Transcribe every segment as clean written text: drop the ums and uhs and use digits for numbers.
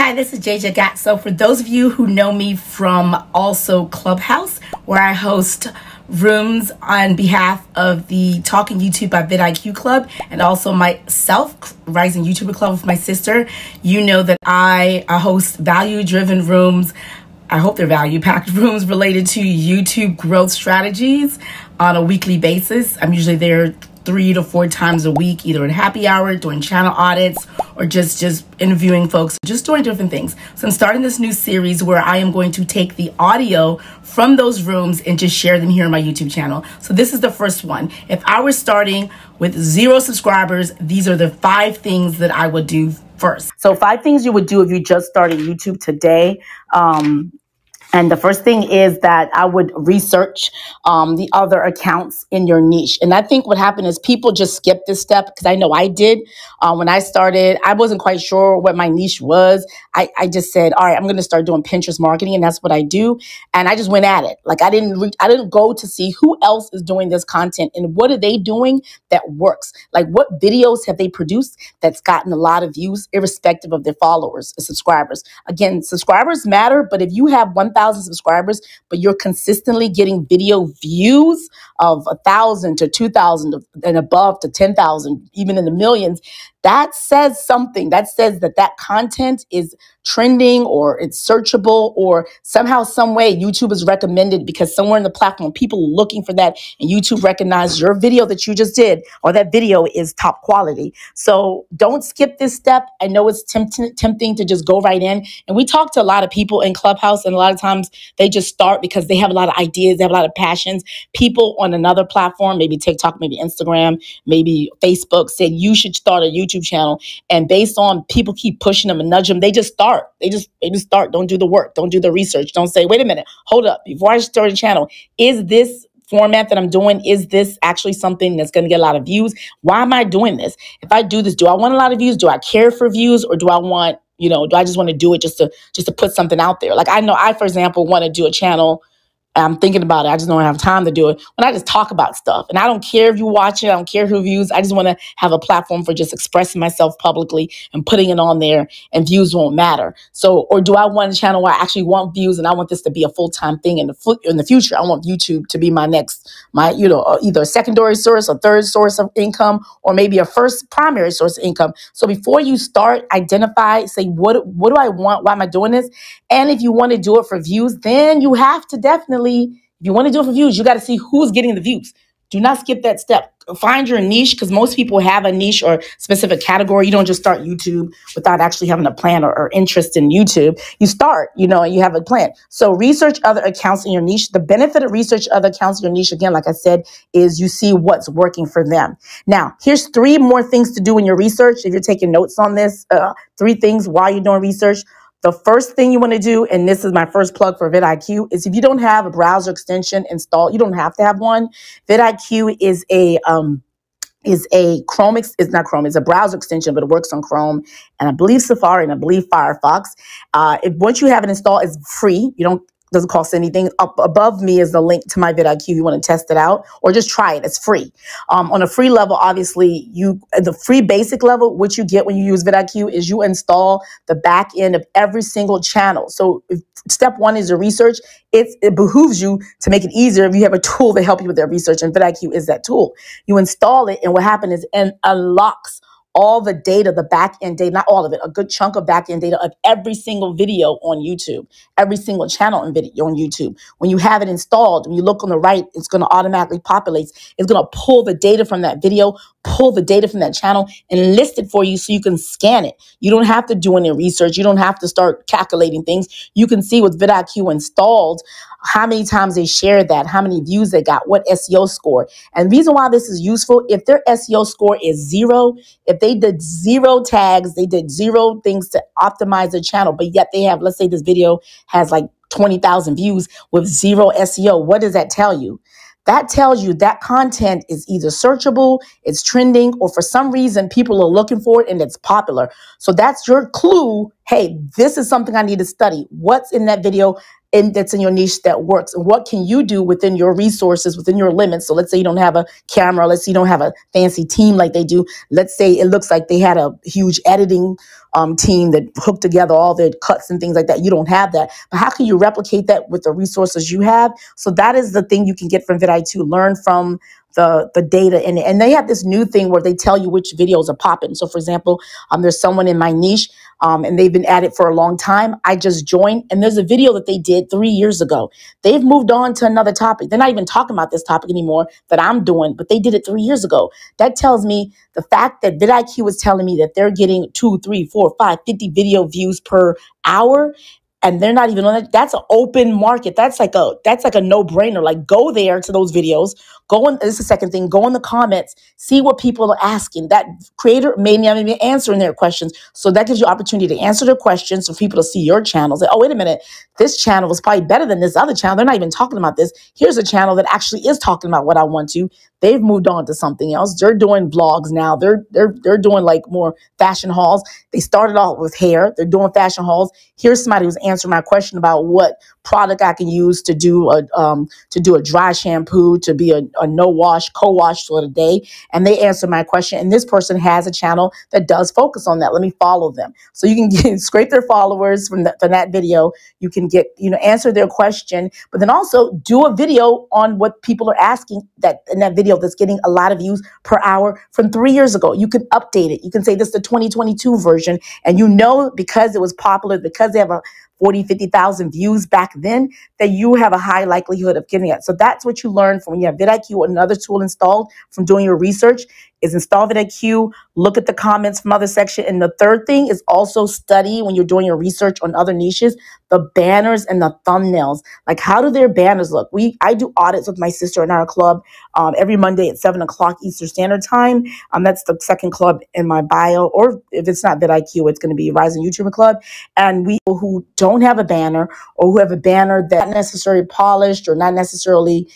Hi, this is JJ Gatt. So for those of you who know me from also Clubhouse, where I host rooms on behalf of the Talking YouTube by vidIQ Club and also myself, Rising YouTuber Club with my sister, you know that I host value-driven rooms. I hope they're value-packed rooms related to YouTube growth strategies on a weekly basis. I'm usually there 3 to 4 times a week, either at happy hour, doing channel audits, or just interviewing folks, just doing different things. So I'm starting this new series where I am going to take the audio from those rooms and just share them here on my YouTube channel. So this is the first one. If I were starting with 0 subscribers, these are the 5 things that I would do first. So 5 things you would do if you just started YouTube today. And the first thing is that I would research the other accounts in your niche. And I think what happened is people just skip this step, because I know I did. When I started, I wasn't quite sure what my niche was. I just said, all right, I'm going to start doing Pinterest marketing, and that's what I do. And I just went at it. Like I didn't go to see who else is doing this content and what are they doing that works. Like what videos have they produced that's gotten a lot of views, irrespective of their followers and subscribers. Again, subscribers matter, but if you have 1,000 subscribers, but you're consistently getting video views of 1,000 to 2,000 and above to 10,000, even in the millions, that says something. That says that that content is trending, or it's searchable, or somehow, some way YouTube is recommended because somewhere in the platform, people are looking for that, and YouTube recognized your video that you just did, or that video is top quality. So don't skip this step. I know it's tempting to just go right in. And we talk to a lot of people in Clubhouse, and a lot of times they just start because they have a lot of ideas, they have a lot of passions. People on another platform, maybe TikTok, maybe Instagram, maybe Facebook, said you should start a YouTube channel. And based on people keep pushing them and nudge them, they just start. They just start. Don't do the work. Don't do the research. Don't say, wait a minute, hold up. Before I start a channel, is this format that I'm doing, is this actually something that's going to get a lot of views? Why am I doing this? If I do this, do I want a lot of views? Do I care for views? Or do I want, do I just want to do it just to put something out there? Like I know I, for example, want to do a channel. I'm thinking about it. I just don't have time to do it. When I just talk about stuff, and I don't care if you watch it, I don't care who views. I just want to have a platform for just expressing myself publicly and putting it on there, and views won't matter. So, or do I want a channel where I actually want views and I want this to be a full-time thing in the future? I want YouTube to be my either a secondary source, a third source of income, or maybe a first primary source of income. So before you start, identify, say, what do I want? Why am I doing this? And if you want to do it for views, then you have to definitely, if you want to do it for views, you got to see who's getting the views. Do not skip that step. Find your niche, because most people have a niche or specific category. You don't just start YouTube without actually having a plan or interest in YouTube. You start, and you have a plan. So research other accounts in your niche. The benefit of research other accounts in your niche, again, like I said, is you see what's working for them. Now, here's 3 more things to do in your research. If you're taking notes on this, 3 things while you're doing research. The first thing you want to do, and this is my first plug for vidIQ, is if you don't have a browser extension installed, you don't have to have one. vidIQ is a Chrome, it's not Chrome, it's a browser extension, but it works on Chrome, and I believe Safari, and I believe Firefox. Once you have it installed, it's free. Doesn't cost anything. Up above me is the link to my vidIQ if you want to test it out, or just try it. It's free. On a free level, obviously, the free basic level, what you get when you use vidIQ is you install the back end of every single channel. So if step 1 is your research, it behooves you to make it easier if you have a tool to help you with that research, and vidIQ is that tool. You install it, and what happens is it unlocks all the data, the back-end data, not all of it, a good chunk of back-end data of every single video on YouTube, every single channel on YouTube. When you have it installed, when you look on the right, it's going to automatically populate. It's going to pull the data from that video, pull the data from that channel, and list it for you so you can scan it. You don't have to do any research. You don't have to start calculating things. You can see with vidIQ installed how many times they shared that, how many views they got, what SEO score. And the reason why this is useful, if their SEO score is 0, if they did 0 tags, they did 0 things to optimize their channel, but yet they have, let's say this video has like 20,000 views with 0 SEO, what does that tell you? That tells you that content is either searchable, it's trending, or for some reason people are looking for it and it's popular. So that's your clue hey, this is something I need to study. What's in that video that's in your niche that works? And what can you do within your resources, within your limits? So let's say you don't have a camera. Let's say you don't have a fancy team like they do. Let's say it looks like they had a huge editing team that hooked together all their cuts and things like that. You don't have that. But how can you replicate that with the resources you have? So that is the thing you can get from vidIQ. Learn from the data in it. And they have this new thing where they tell you which videos are popping. So for example, there's someone in my niche and they've been at it for a long time. I just joined and there's a video that they did 3 years ago. They've moved on to another topic. They're not even talking about this topic anymore that I'm doing, but they did it 3 years ago. That tells me the fact that vidIQ was telling me that they're getting 2, 3, 4, 5, 50 video views per hour. And they're not even on it. That's an open market. That's like a no-brainer. Like, go there to those videos. Go on. This is the second thing. Go in the comments. See what people are asking. That creator may not even be answering their questions. So that gives you opportunity to answer their questions for people to see your channel. Say, oh, wait a minute. This channel is probably better than this other channel. They're not even talking about this. Here's a channel that actually is talking about what I want to. They've moved on to something else. They're doing vlogs now. They're doing like more fashion hauls. They started off with hair. They're doing fashion hauls. Here's somebody who's answering my question about what product I can use to do a dry shampoo, to be a no wash, co-wash for the day. And they answer my question. And this person has a channel that does focus on that. Let me follow them. So you can scrape their followers from that video. You can get, answer their question, but then also do a video on what people are asking in that video that's getting a lot of views per hour from 3 years ago. You can update it. You can say this is the 2022 version. And because it was popular, because they have a 40, 50,000 views back then, that you have a high likelihood of getting it. So that's what you learn from when you have vidIQ. Another tool installed from doing your research is install vidIQ, look at the comments from other section. And the third thing is also study when you're doing your research on other niches, the banners and the thumbnails. Like, how do their banners look? I do audits with my sister in our club every Monday at 7 o'clock Eastern Standard Time. That's the second club in my bio. Or if it's not vidIQ, it's going to be Rising YouTuber Club. And we who don't have a banner or who have a banner that's not necessarily polished or not necessarily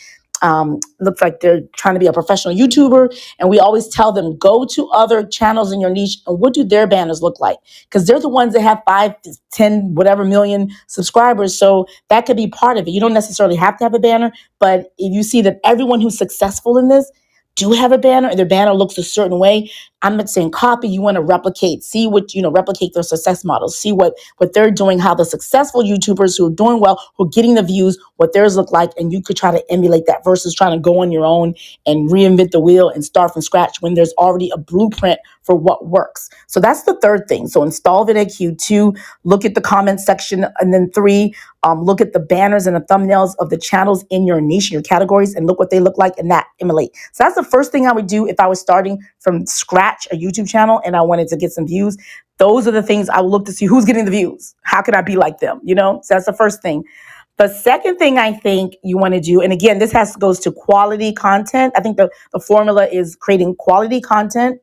looks like they're trying to be a professional YouTuber. And we always tell them, go to other channels in your niche and what do their banners look like? Because they're the ones that have 5, 10, whatever million subscribers. So that could be part of it. You don't necessarily have to have a banner, but if you see that everyone who's successful in this do have a banner and their banner looks a certain way, I'm not saying copy. You want to replicate, see what, replicate their success models, see what they're doing, how the successful YouTubers who are doing well, who are getting the views, what theirs look like. And you could try to emulate that versus trying to go on your own and reinvent the wheel and start from scratch when there's already a blueprint for what works. So that's the third thing. So install vidIQ. 2, look at the comment section. And then 3, look at the banners and the thumbnails of the channels in your niche, your categories, and look what they look like and that emulate. So that's the first thing I would do if I was starting from scratch a YouTube channel and I wanted to get some views. Those are the things I would look to see who's getting the views. How can I be like them? So that's the first thing. The second thing I think you want to do, and again, this goes to quality content. I think the formula is creating quality content.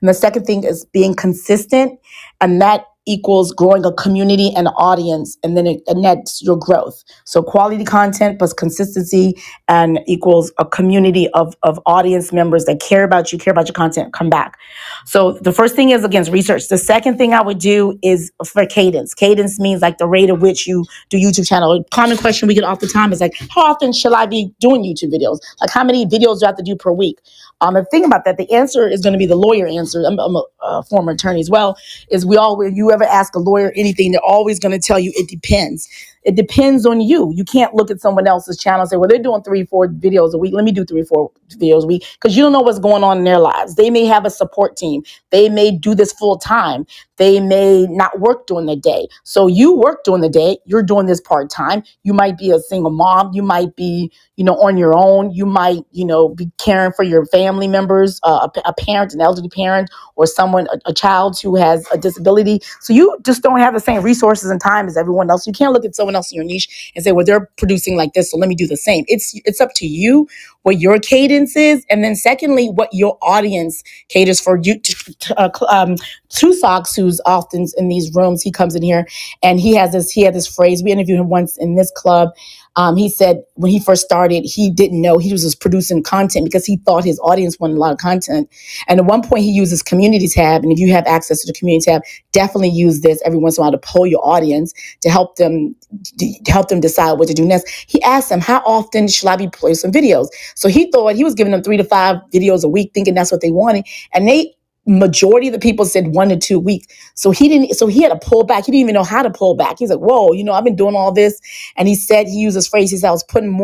And the second thing is being consistent. And that equals growing a community and an audience, and then and that's your growth. So quality content plus consistency and equals a community of audience members that care about you, care about your content, come back. So the first thing is, again, research. The second thing I would do is for cadence. Cadence means like the rate at which you do YouTube channel. A common question we get all the time is like, how often shall I be doing YouTube videos? Like, how many videos do I have to do per week? The thing about that, the answer is going to be the lawyer answer. I'm a former attorney as well. Is when you ever ask a lawyer anything, they're always going to tell you it depends. It depends on you. You can't look at someone else's channel and say, well, they're doing 3, 4 videos a week. Let me do 3, 4 videos a week, because you don't know what's going on in their lives. They may have a support team. They may do this full time. They may not work during the day. So you work during the day. You're doing this part time. You might be a single mom. You might be, on your own. You might, be caring for your family members, a parent, an elderly parent, or someone, a child who has a disability. So you just don't have the same resources and time as everyone else. You can't look at someone else in your niche and say, well, they're producing like this, so let me do the same. It's up to you what your cadence is. And then secondly, what your audience caters for you Socks, who's often in these rooms, he comes in here and he had this phrase. We interviewed him once in this club. He said when he first started, he didn't know he was just producing content because he thought his audience wanted a lot of content. And at one point he used his community tab. And if you have access to the community tab, definitely use this every once in a while to poll your audience to help them decide what to do next. He asked them, how often should I be posting videos? So he thought he was giving them 3 to 5 videos a week, thinking that's what they wanted. And majority of the people said 1 to 2 weeks. So he had to pull back. He didn't even know how to pull back. He's like, whoa, I've been doing all this. And he said, he used this phrase, he said, I was putting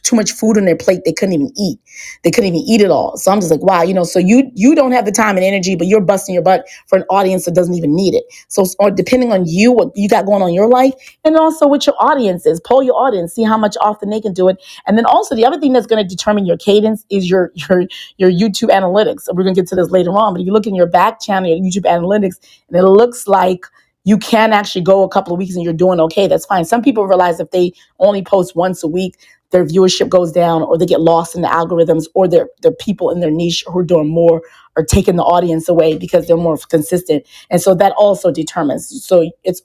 too much food on their plate. They couldn't even eat. They couldn't even eat it all. So I'm just like, wow, so you don't have the time and energy, but you're busting your butt for an audience that doesn't even need it. So depending on you, what you got going on in your life, and also what your audience is, poll your audience, see how much often they can do it. And then also the other thing that's going to determine your cadence is your YouTube analytics. So we're going to get to this later on, but if you look in your back channel, your YouTube analytics, and it looks like you can actually go a couple of weeks and you're doing okay, that's fine. Some people realize if they only post once a week, their viewership goes down, or they get lost in the algorithms, or their people in their niche who are doing more are taking the audience away because they're more consistent. And so that also determines.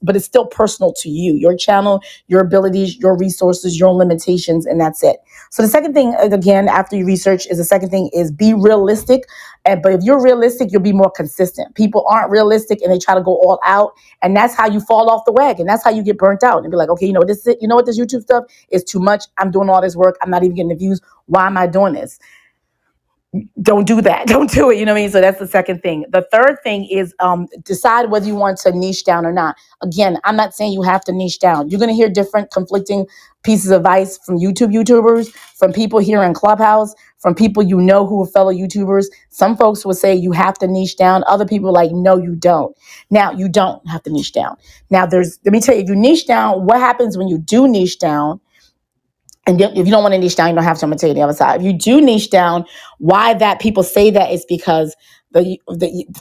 But it's still personal to you, your channel, your abilities, your resources, your limitations, and that's it. So the second thing, again, after you research, is be realistic. But if you're realistic, you'll be more consistent. People aren't realistic and they try to go all out. And that's how you fall off the wagon. That's how you get burnt out and be like, okay, this is it. This YouTube stuff is too much. I'm doing all this work. I'm not even getting the views. Why am I doing this? Don't do that. Don't do it. You know what I mean? So that's the second thing. The third thing is decide whether you want to niche down or not. Again, I'm not saying you have to niche down. You're going to hear different conflicting pieces of advice from YouTubers, from people here in Clubhouse, from people who are fellow YouTubers. Some folks will say you have to niche down. Other people are like, no, you don't. Now, you don't have to niche down. Now, let me tell you, if you niche down, what happens when you do niche down? And if you don't want to niche down, you don't have to. I'm going to tell you the other side. If you do niche down, why that people say that is because the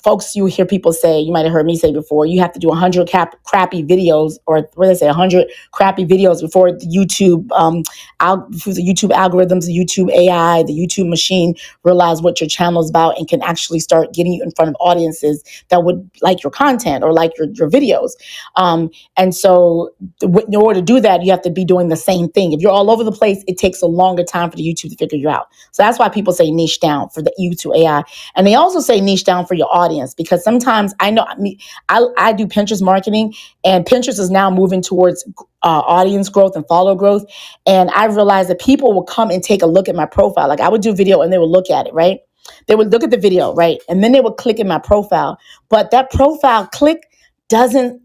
folks, you hear people say, you might have heard me say before, you have to do 100 crappy videos, or what they say, 100 crappy videos before the YouTube, the YouTube algorithms, the YouTube AI, the YouTube machine realize what your channel is about and can actually start getting you in front of audiences that would like your content or like your videos. And so in order to do that, you have to be doing the same thing. If you're all over the place, it takes a longer time for the YouTube to figure you out. So that's why people say niche down for the YouTube AI. And they also say niche down for your audience, because sometimes I do Pinterest marketing, and Pinterest is now moving towards audience growth and follower growth. And I realized that people will come and take a look at my profile. Like I would do video and they would look at it, right? They would look at the video, right? And then they would click in my profile. But that profile click doesn't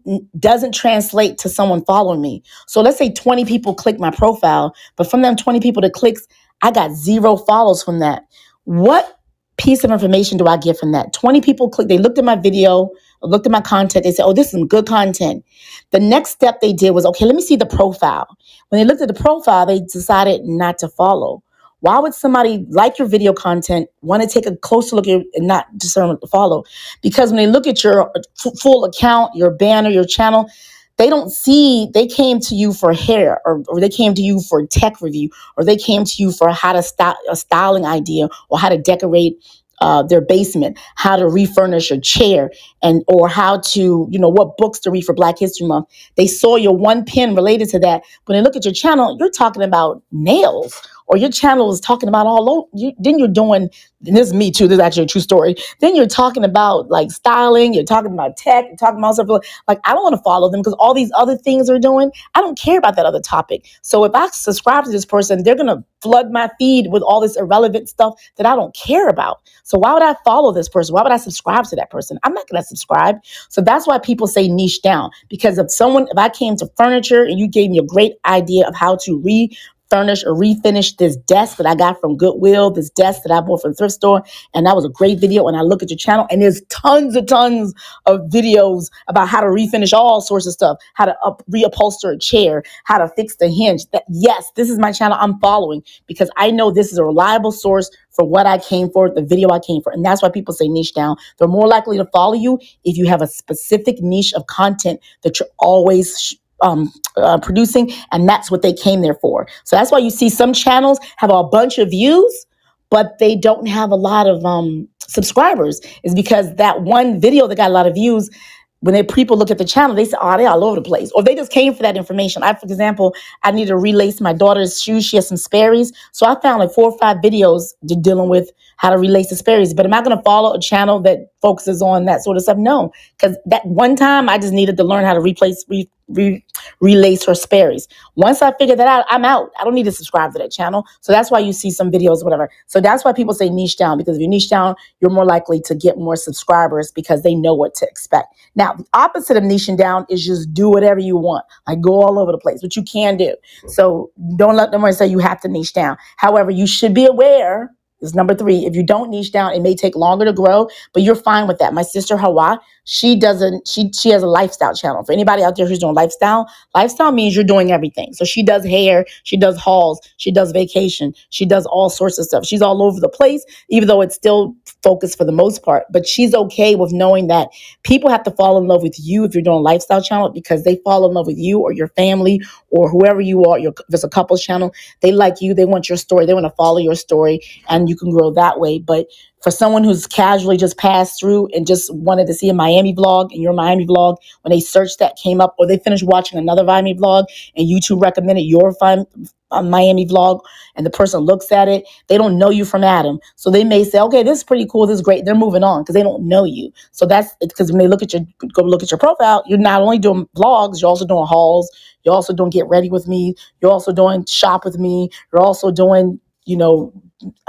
translate to someone following me. So let's say 20 people click my profile, but from them 20 people that clicks, I got 0 follows from that. What piece of information do I get from that? 20 people clicked, they looked at my video, looked at my content, they said, oh, this is some good content. The next step they did was, okay, let me see the profile. When they looked at the profile, they decided not to follow. Why would somebody like your video content, want to take a closer look at it and not discern to follow? Because when they look at your full account, your banner, your channel, they don't see, they came to you for hair, or they came to you for tech review, or they came to you for how to style a styling idea, or how to decorate their basement, how to refurnish a chair, or how to, what books to read for Black History Month. They saw your one pin related to that. When they look at your channel, you're talking about nails, or your channel is talking about all over. Then you're doing, and this is me too, this is actually a true story. Then you're talking about like styling, you're talking about tech, you're talking about stuff. Like, I don't want to follow them because all these other things they're doing, I don't care about that other topic. So if I subscribe to this person, they're going to flood my feed with all this irrelevant stuff that I don't care about. So why would I follow this person? Why would I subscribe to that person? I'm not going to subscribe. So that's why people say niche down, because if I came to furniture and you gave me a great idea of how to furnish or refinish this desk that I got from Goodwill, this desk that I bought from the thrift store, and that was a great video. And I look at your channel, and there's tons of videos about how to refinish all sorts of stuff, how to reupholster a chair, how to fix the hinge. Yes, this is my channel I'm following, because I know this is a reliable source for what I came for, the video I came for. And that's why people say niche down. They're more likely to follow you if you have a specific niche of content that you're always producing, and that's what they came there for. So that's why you see some channels have a bunch of views, but they don't have a lot of subscribers, is because that one video that got a lot of views, when people look at the channel, they say, oh, they're all over the place. Or they just came for that information. For example, I need to relace my daughter's shoes. She has some Sperry's. So I found like 4 or 5 videos dealing with how to relace the Sperry's. But am I going to follow a channel that focuses on that sort of stuff? No, because that one time I just needed to learn how to relace her Sperry's. Once I figured that out, I'm out. I don't need to subscribe to that channel. So that's why you see some videos, whatever. So that's why people say niche down, because if you niche down, you're more likely to get more subscribers because they know what to expect. Now, the opposite of niching down is just do whatever you want. Like go all over the place, which you can do. So don't let them say you have to niche down. However, you should be aware. Is number 3. If you don't niche down, it may take longer to grow, but you're fine with that. My sister Hawa, she has a lifestyle channel. For anybody out there who's doing lifestyle means you're doing everything. So she does hair, she does hauls, she does vacation, she does all sorts of stuff. She's all over the place, even though it's still focused for the most part. But she's okay with knowing that people have to fall in love with you if you're doing a lifestyle channel, because they fall in love with you or your family or whoever you are. If it's a couples channel, they like you, they want your story, they want to follow your story, and you can grow that way. But for someone who's casually just passed through and just wanted to see a Miami vlog, and your Miami vlog, when they searched that came up, or they finished watching another Miami vlog and YouTube recommended your Miami vlog, and the person looks at it, they don't know you from Adam. So they may say, okay, this is pretty cool, this is great. They're moving on because they don't know you. So that's because when they go look at your profile, you're not only doing vlogs, you're also doing hauls, you're also doing get ready with me, you're also doing shop with me, you're also doing,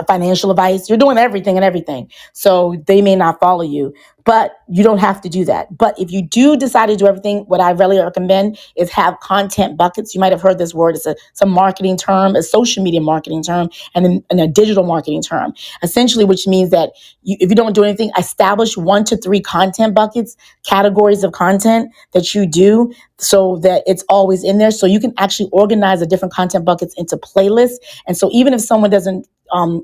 financial advice. You're doing everything and everything. So they may not follow you, but you don't have to do that. But if you do decide to do everything, what I really recommend is have content buckets. You might have heard this word. It's a marketing term, a social media marketing term, and a digital marketing term, essentially, which means that if you don't do anything, establish 1 to 3 content buckets, categories of content that you do, so that it's always in there. So you can actually organize the different content buckets into playlists. And so even if someone doesn't,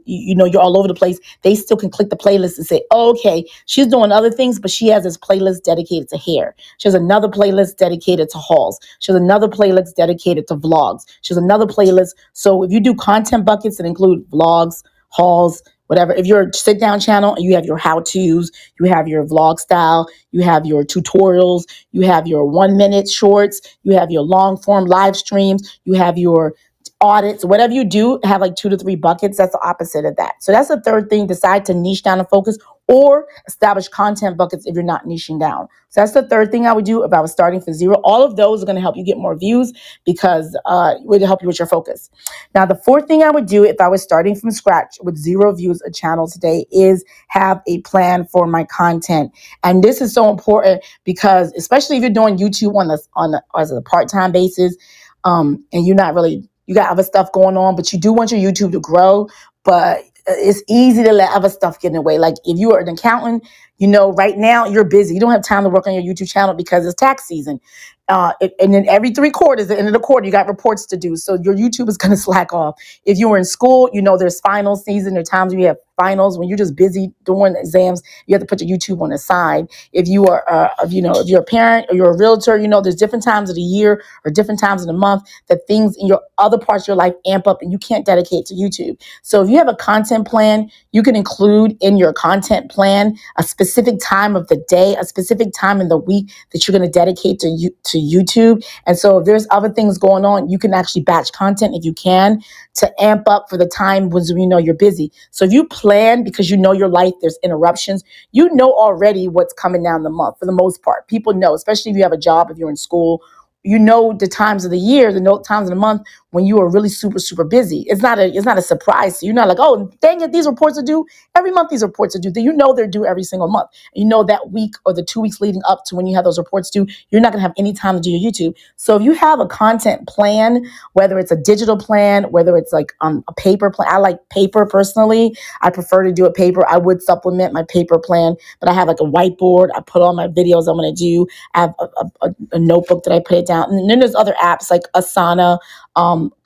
you're all over the place, they still can click the playlist and say, oh, okay, she's doing other things, but she has this playlist dedicated to hair. She has another playlist dedicated to hauls. She has another playlist dedicated to vlogs. She has another playlist. So if you do content buckets that include vlogs, hauls, whatever, if you're a sit down channel and you have your how-tos, you have your vlog style, you have your tutorials, you have your 1-minute shorts, you have your long form live streams, you have your audits, whatever you do, have like 2 to 3 buckets. That's the opposite of that. So that's the third thing. Decide to niche down and focus, or establish content buckets if you're not niching down. So that's the third thing I would do if I was starting from zero. All of those are going to help you get more views, because it would help you with your focus. Now, the fourth thing I would do if I was starting from scratch with 0 views a channel today is have a plan for my content. And this is so important, because especially if you're doing YouTube as a part-time basis, and you're not really, you got other stuff going on, but you do want your YouTube to grow, but it's easy to let other stuff get in the way. Like if you are an accountant, right now you're busy. You don't have time to work on your YouTube channel because it's tax season. And then every 3 quarters, at the end of the quarter, you got reports to do. So your YouTube is going to slack off. If you were in school, there's final season. There are times when you have finals, when you're just busy doing exams, you have to put your YouTube on the side. If you are, if you're a parent or you're a realtor, there's different times of the year or different times of the month that things in your other parts of your life amp up and you can't dedicate to YouTube. So if you have a content plan, you can include in your content plan a specific time of the day, a specific time in the week that you're going to dedicate to YouTube. And so if there's other things going on, you can actually batch content if you can, to amp up for the time when you're busy. So if you plan, because your life, there's interruptions, already what's coming down the month for the most part. People know, especially if you have a job, if you're in school, the times of the year, the times of the month when you are really super, super busy. It's not a surprise. So you're not like, oh, dang it, these reports are due. Every month these reports are due. They're due every single month. That week or the 2 weeks leading up to when you have those reports due, you're not going to have any time to do your YouTube. So if you have a content plan, whether it's a digital plan, whether it's like a paper plan, I like paper personally. I prefer to do a paper. I would supplement my paper plan, but I have like a whiteboard. I put all my videos I'm going to do. I have a notebook that I put it down. And then there's other apps like Asana,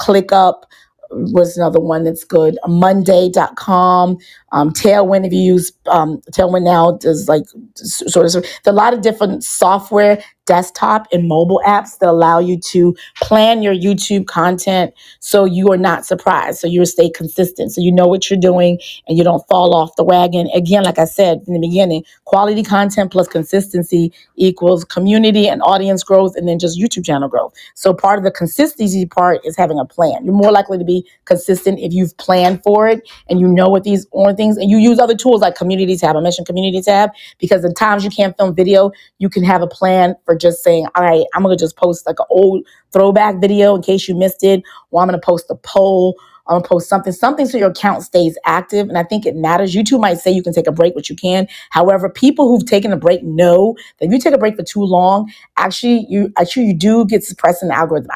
ClickUp was another one that's good. Monday.com, Tailwind, if you use Tailwind now, there's like sort of a lot of different software desktop and mobile apps that allow you to plan your YouTube content so you are not surprised. So you stay consistent. So you know what you're doing and you don't fall off the wagon. Again, like I said in the beginning, quality content plus consistency equals community and audience growth, and then just YouTube channel growth. So part of the consistency part is having a plan. You're more likely to be consistent if you've planned for it and you know what these are things, and you use other tools like community tab. I mentioned community tab because the times you can't film video, you can have a plan for just saying, all right, I'm going to just post like an old throwback video in case you missed it, or I'm going to post a poll, I'm going to post something so your account stays active. And I think it matters. YouTube might say you can take a break, which you can. However, people who've taken a break know that if you take a break for too long, actually you do get suppressed in the algorithm.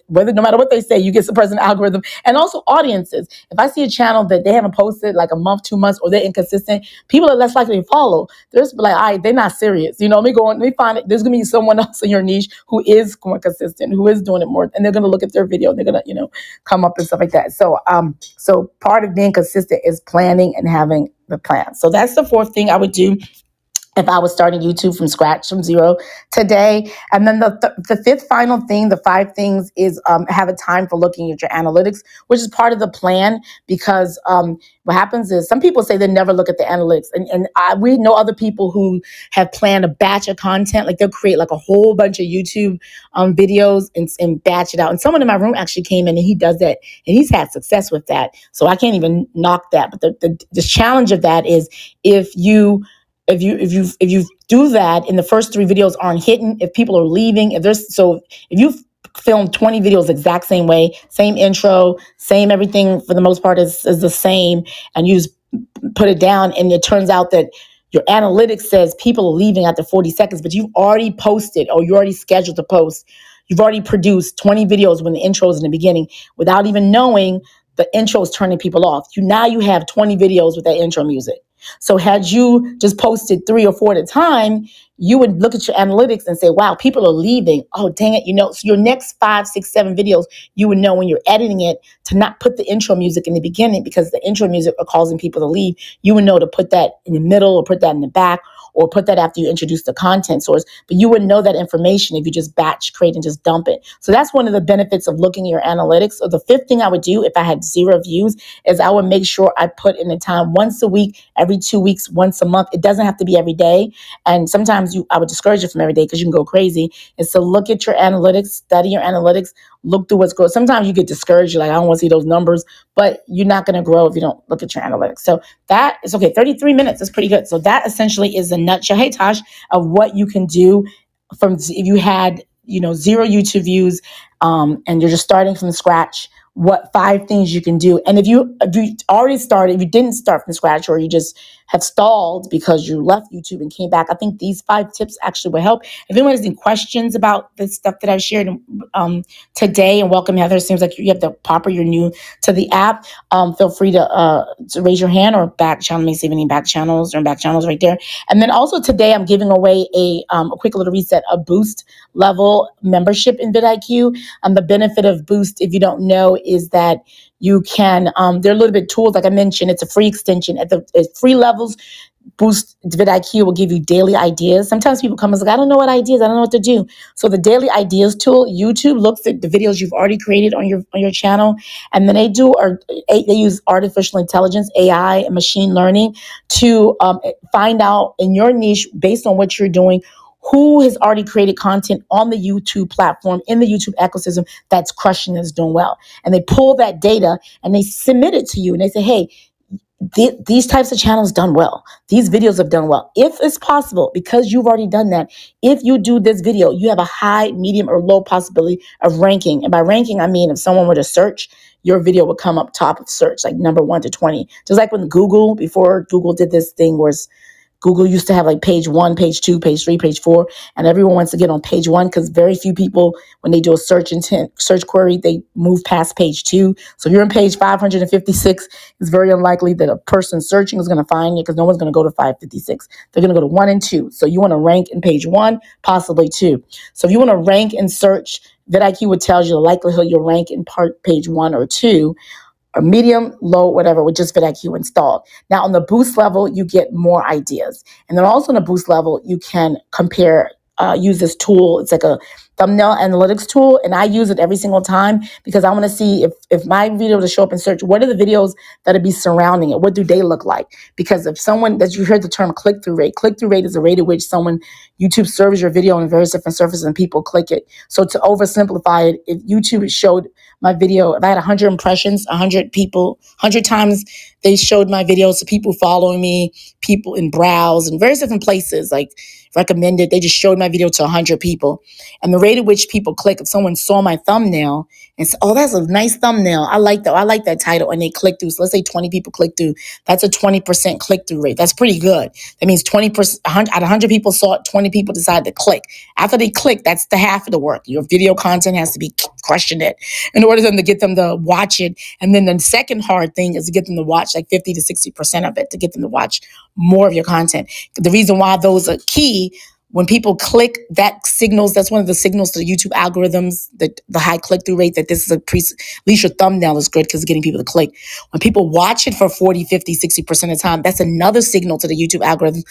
No matter what they say, you get suppressed in the algorithm. And also audiences. If I see a channel that they haven't posted like a month, 2 months, or they're inconsistent, people are less likely to follow. They're just like, all right, they're not serious. Let me find it. There's going to be someone else in your niche who is more consistent, who is doing it more, and they're going to look at their video and they're going to, come up and stuff like that. So part of being consistent is planning and having the plan. So that's the fourth thing I would do if I was starting YouTube from scratch, from zero today. And then the fifth final thing, the 5 things, is have a time for looking at your analytics, which is part of the plan, because what happens is some people say they never look at the analytics. And we know other people who have planned a batch of content, like they'll create like a whole bunch of YouTube videos and batch it out. And someone in my room actually came in and he does that and he's had success with that. So I can't even knock that. But the challenge of that is if you do that and the first 3 videos aren't hitting, if people are leaving, if you film 20 videos exact same way, same intro, same everything for the most part is the same, and you just put it down and it turns out that your analytics says people are leaving after 40 seconds, but you've already posted or you're already scheduled to post. You've already produced 20 videos when the intro is in the beginning without even knowing the intro is turning people off. Now you have 20 videos with that intro music. So had you just posted 3 or 4 at a time, you would look at your analytics and say, wow, people are leaving. Oh, dang it. So your next 5, 6, 7 videos, you would know when you're editing it to not put the intro music in the beginning, because the intro music are causing people to leave. You would know to put that in the middle or put that in the back or put that after you introduce the content source. But you wouldn't know that information if you just batch create and just dump it. So that's one of the benefits of looking at your analytics. So the 5th thing I would do if I had 0 views is I would make sure I put in the time once a week, every 2 weeks, once a month. It doesn't have to be every day. And sometimes I would discourage it from every day because you can go crazy. And so look at your analytics, study your analytics, look through what's growing. Sometimes you get discouraged. You're like, I don't want to see those numbers, but you're not going to grow if you don't look at your analytics. So that is okay. 33 minutes is pretty good. So that essentially is a nutshell, hey Tosh, of what you can do if you had, 0 YouTube views, and you're just starting from scratch. What 5 things you can do. And if you already started, if you didn't start from scratch, or you just have stalled because you left YouTube and came back, I think these 5 tips actually will help. If anyone has any questions about the stuff that I've shared today, and welcome Heather, it seems like you have the popper, you're new to the app. Feel free to raise your hand or back channel me, see if any back channels right there. And then also today I'm giving away a quick little reset, a Boost level membership in vidIQ. The benefit of Boost, if you don't know, is that you can, there are a little bit tools, like I mentioned, it's a free extension. At free levels, Boost vidIQ will give you daily ideas. Sometimes people come and say, I don't know what ideas, I don't know what to do. So the daily ideas tool, YouTube looks at the videos you've already created on your channel, and then they use artificial intelligence, AI, and machine learning to find out in your niche, based on what you're doing, who has already created content on the YouTube platform, in the YouTube ecosystem, that's crushing, that's doing well. And they pull that data and they submit it to you. And they say, hey, these types of channels done well. These videos have done well. If it's possible, because you've already done that, if you do this video, you have a high, medium, or low possibility of ranking. And by ranking, I mean if someone were to search, your video would come up top of search, like number 1 to 20. Just like when Google, before Google did this thing where Google used to have like page 1, page 2, page 3, page 4, and everyone wants to get on page 1 because very few people, when they do a search query, they move past page 2. So if you're on page 556, it's very unlikely that a person searching is going to find you because no one's going to go to 556. They're going to go to 1 and 2. So you want to rank in page 1, possibly 2. So if you want to rank and search, vidIQ would tell you the likelihood you'll rank in page 1 or 2. Or medium, low, whatever, with just vidIQ installed. Now, on the Boost level, you get more ideas. And then also on the Boost level, you can compare use this tool. It's like a thumbnail analytics tool, and I use it every single time because I want to see if my video to show up in search, what are the videos that'll be surrounding it? What do they look like? Because if someone, that you heard the term click-through rate is the rate at which YouTube serves your video on various different surfaces and people click it. So to oversimplify it, if YouTube showed my video, if I had 100 impressions, 100 people, 100 times they showed my videos to people following me, people in browse and various different places, like recommended, they just showed my video to 100 people. And the rate at which people click, if someone saw my thumbnail and said, oh, that's a nice thumbnail, I like that title, and they click through. So let's say 20 people click through, that's a 20% click-through rate. That's pretty good. That means 20%, out of 100 people saw it, 20 people decided to click. After they click, that's the half of the work. Your video content has to be crushing it in order for them to get them to watch it. And then the second hard thing is to get them to watch like 50 to 60% of it, to get them to watch more of your content. The reason why those are key, when people click, that signals, that's one of the signals to the YouTube algorithms, the high click-through rate, that this is at least your thumbnail is good because it's getting people to click. When people watch it for 40, 50, 60% of the time, that's another signal to the YouTube algorithm.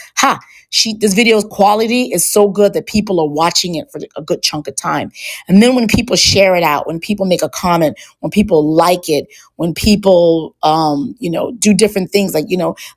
This video's quality is so good that people are watching it for a good chunk of time. And then when people share it out, when people make a comment, when people like it, when people, do different things, like,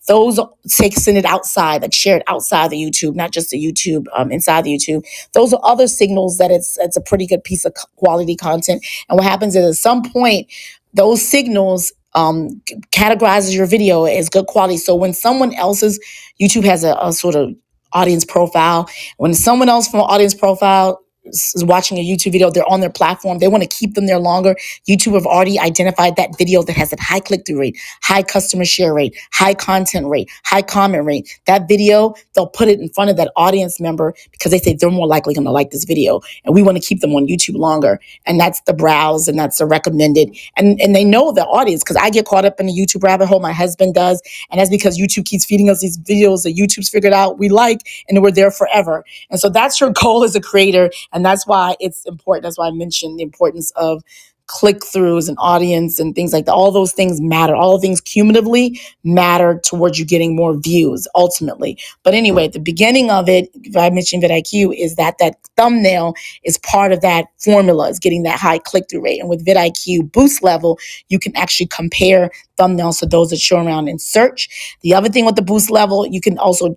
those send it outside, like share it outside the YouTube, not just the YouTube, inside the YouTube. Those are other signals that it's a pretty good piece of quality content. And what happens is at some point, those signals categorizes your video as good quality. So when someone else's, YouTube has a sort of audience profile. When someone else from an audience profile is watching a YouTube video, they're on their platform, they want to keep them there longer. YouTube have already identified that video that has a high click-through rate, high customer share rate, high content rate, high comment rate. That video, they'll put it in front of that audience member because they say they're more likely going to like this video. And we want to keep them on YouTube longer. And that's the browse, and that's the recommended. And they know the audience, because I get caught up in the YouTube rabbit hole. My husband does. And that's because YouTube keeps feeding us these videos that YouTube's figured out we like, and we're there forever. And so that's your goal as a creator. And that's why it's important. That's why I mentioned the importance of click-throughs and audience and things like that. All those things matter. All things cumulatively matter towards you getting more views ultimately. But anyway, at the beginning of it, I mentioned vidIQ, is that thumbnail is part of that formula, is getting that high click-through rate. And with vidIQ boost level, you can actually compare thumbnails to those that show around in search. The other thing with the boost level, you can also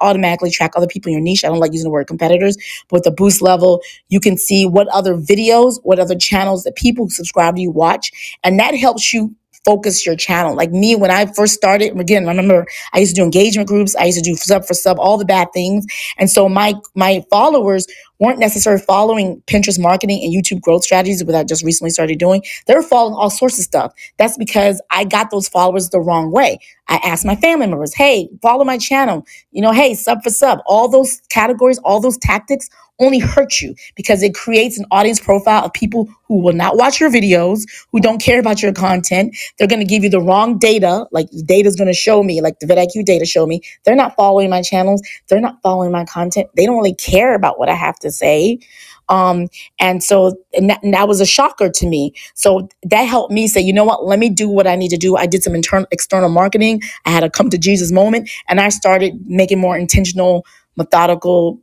automatically track other people in your niche. I don't like using the word competitors, but with the boost level, you can see what other videos, what other channels that people who subscribe to you watch. And that helps you focus your channel. Like me, when I first started, again, remember, I used to do engagement groups. I used to do sub for sub, all the bad things. And so my followers weren't necessarily following Pinterest marketing and YouTube growth strategies, what I just recently started doing. They were following all sorts of stuff. That's because I got those followers the wrong way. I asked my family members, hey, follow my channel. Hey, sub for sub. All those categories, all those tactics only hurt you because it creates an audience profile of people who will not watch your videos, who don't care about your content. They're going to give you the wrong data. Like the data is going to show me, like the vidIQ data show me, they're not following my channels. They're not following my content. They don't really care about what I have to say. And that was a shocker to me. So that helped me say, you know what, let me do what I need to do. I did some external marketing. I had a come to Jesus moment, and I started making more intentional, methodical,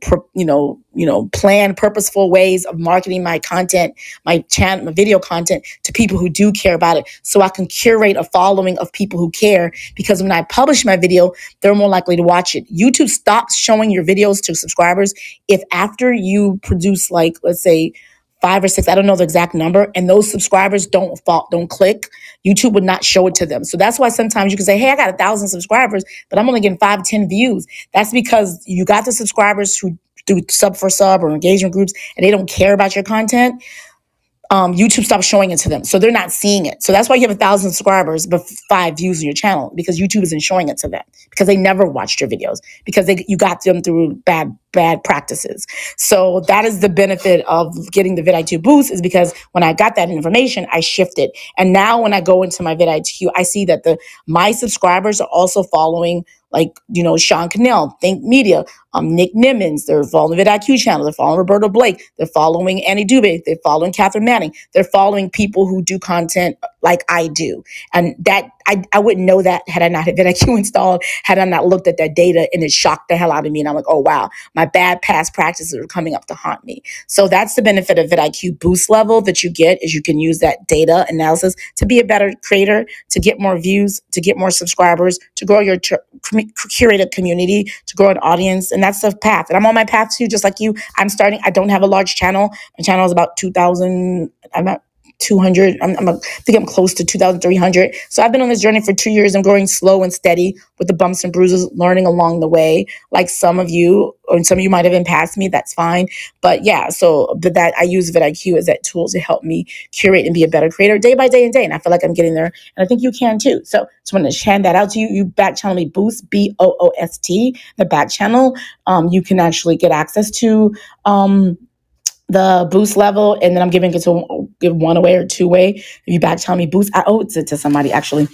planned, purposeful ways of marketing my content, my channel, my video content to people who do care about it. So I can curate a following of people who care, because when I publish my video, they're more likely to watch it. YouTube stops showing your videos to subscribers if after you produce, let's say 5 or 6, I don't know the exact number, and those subscribers don't click, YouTube would not show it to them. So that's why sometimes you can say, hey, I got 1,000 subscribers, but I'm only getting 5, 10 views. That's because you got the subscribers who do sub for sub or engagement groups, and they don't care about your content. YouTube stops showing it to them. So they're not seeing it. So that's why you have 1,000 subscribers, but 5 views on your channel, because YouTube isn't showing it to them, because they never watched your videos, because you got them through bad practices. So that is the benefit of getting the vidIQ boost, is because when I got that information, I shifted. And now when I go into my vidIQ, I see that my subscribers are also following, Sean Cannell, Think Media, Nick Nimmons. They're following the vidIQ channel. They're following Roberto Blake. They're following Annie Dubé. They're following Catherine Manning. They're following people who do content like I do. And that I wouldn't know that had I not had VidIQ installed, had I not looked at that data, and it shocked the hell out of me. And I'm like, oh, wow, my bad past practices are coming up to haunt me. So that's the benefit of VidIQ Boost level that you get, is you can use that data analysis to be a better creator, to get more views, to get more subscribers, to grow your curated community, to grow an audience. And that's the path. And I'm on my path too, just like you. I don't have a large channel. My channel is about 2,000. I'm not 200. I think I'm close to 2,300. So I've been on this journey for 2 years. I'm growing slow and steady with the bumps and bruises, learning along the way. Like some of you, or some of you might have been past me. That's fine. But yeah, but that I use VidIQ as that tool to help me curate and be a better creator day by day and day. And I feel like I'm getting there. And I think you can too. So just want to hand that out to you. You back channel me Boost, BOOST, the back channel. You can actually get access to the Boost level, and then I'm giving it to give one away or two way. If you back channel me Boost, I owe it to somebody actually.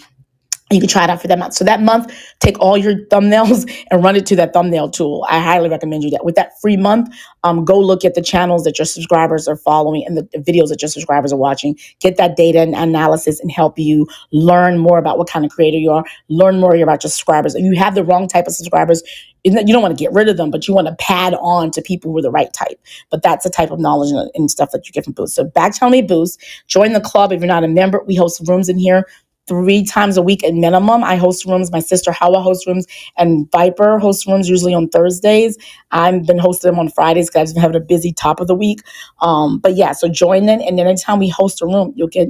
You can try it out for that month. So that month, take all your thumbnails and run it to that thumbnail tool. I highly recommend you that. With that free month, go look at the channels that your subscribers are following and the videos that your subscribers are watching. Get that data and analysis and help you learn more about what kind of creator you are. Learn more about your subscribers. If you have the wrong type of subscribers, you don't want to get rid of them, but you want to pad on to people who are the right type. But that's the type of knowledge and stuff that you get from Boost. So back channel me Boost. Join the club if you're not a member. We host rooms in here 3 times a week at minimum. I host rooms. My sister Hawa hosts rooms, and Viper hosts rooms usually on Thursdays. I've been hosting them on Fridays because I've been having a busy top of the week. But yeah, so join in, and then anytime we host a room, you'll get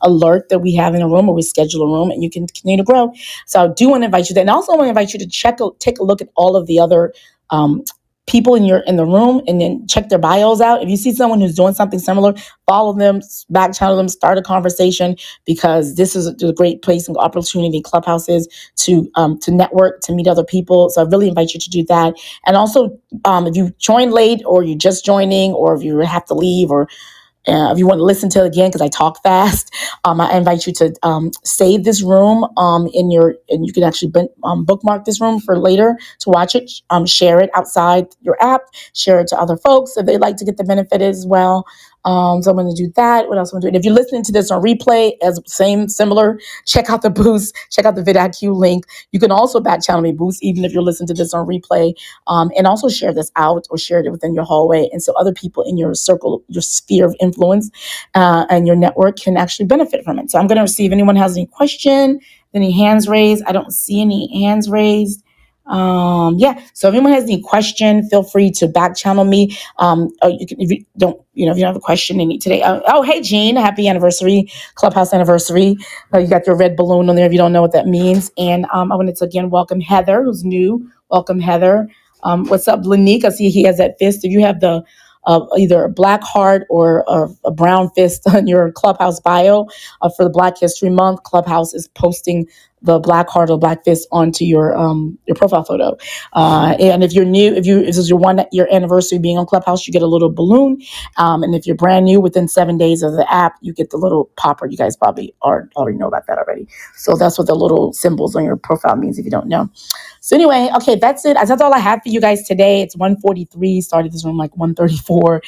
alert that we have in a room, or we schedule a room, and you can continue to grow. So I do want to invite you there, and I also want to invite you to take a look at all of the other people in the room, and then check their bios out. If you see someone who's doing something similar, follow them, back channel them, start a conversation, because this is a great place and opportunity Clubhouse is to network, to meet other people. So I really invite you to do that. And also, if you joined late, or you're just joining, or if you have to leave, or if you want to listen to it again, because I talk fast, I invite you to save this room and you can actually bookmark this room for later to watch it. Share it outside your app. Share it to other folks if they'd like to get the benefit as well. So I'm going to do that. What else am I doing? If you're listening to this on replay, similar, check out the Boost, check out the vidIQ link. You can also back channel me Boost, even if you're listening to this on replay, and also share this out or share it within your hallway. And so other people in your circle, your sphere of influence, and your network can actually benefit from it. So I'm going to see if anyone has any question, any hands raised. I don't see any hands raised. Yeah. So if anyone has any question, feel free to back channel me. You can, if you don't have a question today. Oh, hey, Jean, happy anniversary, Clubhouse anniversary. You got your red balloon on there if you don't know what that means. And I wanted to again welcome Heather, who's new. Welcome, Heather. What's up, Lanique? I see he has that fist. If you have the either a black heart or a brown fist on your Clubhouse bio for the Black History Month, Clubhouse is posting the black heart or black fist onto your profile photo. And if you're new, if this is your 1 year anniversary being on Clubhouse, you get a little balloon. And if you're brand new, within 7 days of the app, you get the little popper. You guys probably already know about that already. So that's what the little symbols on your profile means if you don't know. So anyway, okay, that's it. That's all I have for you guys today. It's 1:43. Started this room like 1:34.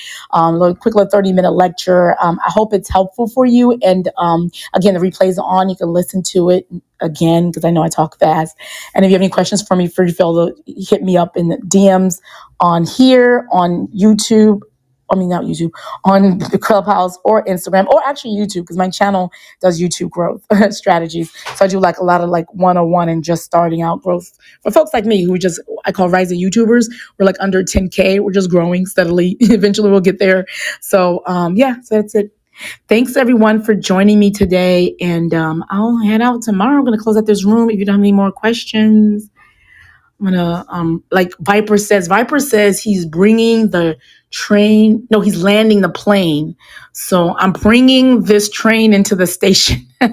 Quick little 30-minute lecture. I hope it's helpful for you. And again, the replays are on. You can listen to it again, because I know I talk fast. And if you have any questions for me, feel free to hit me up in the DMs on here, on YouTube. Not YouTube, on the Clubhouse or Instagram, or actually YouTube, because my channel does YouTube growth strategies. So I do like a lot of like 101 and just starting out growth for folks like me who I call rising YouTubers. We're like under 10K. We're just growing steadily. Eventually we'll get there. So yeah, so that's it. Thanks everyone for joining me today. And I'll head out tomorrow. I'm going to close out this room. If you don't have any more questions, I'm gonna like Viper says he's bringing the train. No, he's landing the plane. So I'm bringing this train into the station. I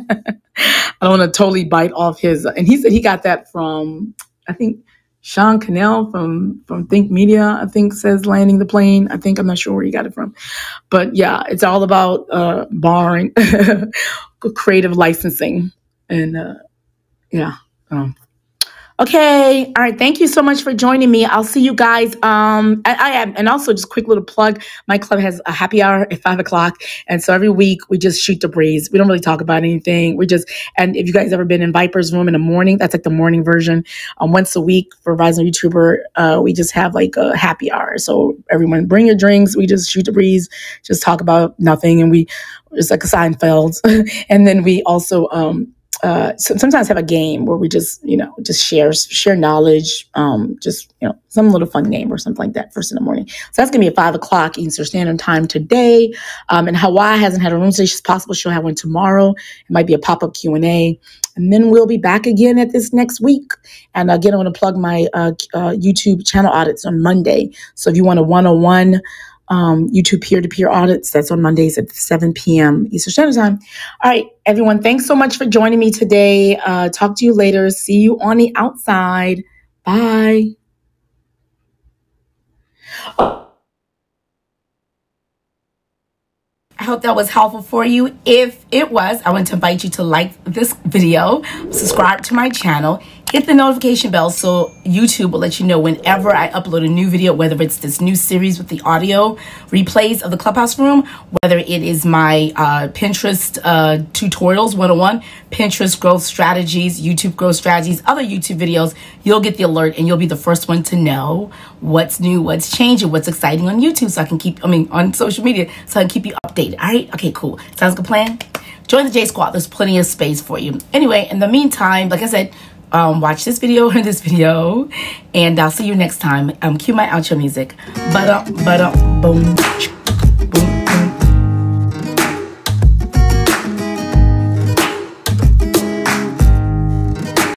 don't want to totally bite off his. And he said he got that from, I think, Sean Cannell from Think Media, I think, says landing the plane. I'm not sure where he got it from. But yeah, it's all about borrowing creative licensing. And yeah. Okay. All right. Thank you so much for joining me. I'll see you guys. And also just quick little plug. My club has a happy hour at 5 o'clock. And so every week we just shoot the breeze. We don't really talk about anything. And if you guys ever been in Viper's room in the morning, that's like the morning version. Once a week for Rising YouTuber, we just have like a happy hour. So everyone bring your drinks. We just shoot the breeze, just talk about nothing. And it's like a Seinfeld. And then we also, sometimes have a game where we just share knowledge, some little fun game or something like that first in the morning. So that's going to be at 5 o'clock Eastern Standard Time today. And Hawaii hasn't had a room station. It's possible she'll have one tomorrow. It might be a pop-up Q&A. And then we'll be back again at this next week. And again, I want to plug my YouTube channel audits on Monday. So if you want a one-on-one YouTube peer-to-peer audits, that's on Mondays at 7 p.m. Eastern Standard Time. All right, everyone, thanks so much for joining me today. Talk to you later. See you on the outside. Bye. I hope that was helpful for you. If it was, I want to invite you to like this video, subscribe to my channel, hit the notification bell so YouTube will let you know whenever I upload a new video, whether it's this new series with the audio replays of the Clubhouse room, whether it is my Pinterest tutorials 101, Pinterest growth strategies, YouTube growth strategies, other YouTube videos. You'll get the alert and you'll be the first one to know what's new, what's changing, what's exciting on YouTube, so I can on social media, so I can keep you updated. All right? Okay, cool. Sounds like a plan? Join the J Squad. There's plenty of space for you. Anyway, in the meantime, like I said, watch this video or this video, and I'll see you next time. Cue my outro music. Boom.